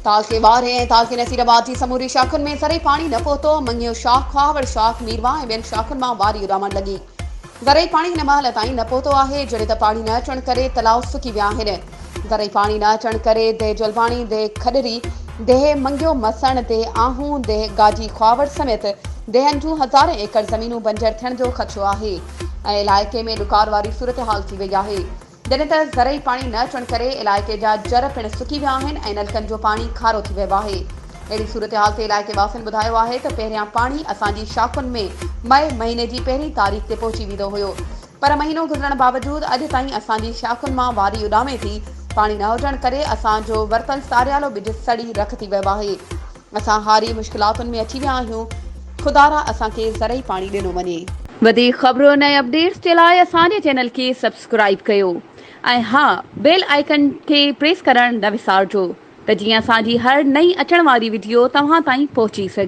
तालके वारे ऐं तालके नसीराबाद जी समूरी शाखुनि में ज़रई पाणी न पहुतो। मंगियो शाख खावड़ शाख मीरवा ऐं ॿियनि शाखुनि मां वारी उॾामण लॻी। ज़रई पाणी हिन महिल ताईं न पहुतो आहे, जॾहिं त पाणी न अचण करे तलाउ सुकी विया आहिनि। ज़रई पाणी न अचण करे देह जलवाणी, देह खडरी, देह मंगियो मसण, देह आहूं, देह गाजी ख्वावड़ समेत देहनि जूं हज़ारे एकड़ ज़मीनूं बंजर थियण जो ख़दशो आहे ऐं इलाइक़े में ॾुकार वारी सूरत हाल थी वई आहे। जॾहिं त ज़रई पाणी न अचण करे इलाइक़े जा जर पिणु सुकी विया आहिनि ऐं नलकनि जो पाणी खारो थी वियो आहे। अहिड़ी सूरत हाल ते इलाइक़े वासियुनि ॿुधायो आहे त पहिरियां पाणी असांजी शाखुनि में मई महीने जी पहिरीं तारीख़ ते पहुची वेंदो हुयो, पर महीनो गुज़रण बावजूदि अॼु ताईं असांजी शाखुनि मां वारी उॾामे थी। पाणी न हुजण करे असांजो वरतल सारियालो ॿिज सड़ी रख थी वियो आहे। असां हारी मुश्किलातुनि में अची विया आहियूं। ख़ुदारा असांखे ज़रई पाणी ॾिनो वञे। वधीक ख़बरुनि ऐं अपडेट्स जे लाइ असांजे चैनल खे सब्सक्राइब कयो ऐं हा, बेल आइकन खे प्रेस करणु न विसारिजो त जीअं असांजी हर नई अचण वारी वीडियो तव्हां ताईं पहुची सघे।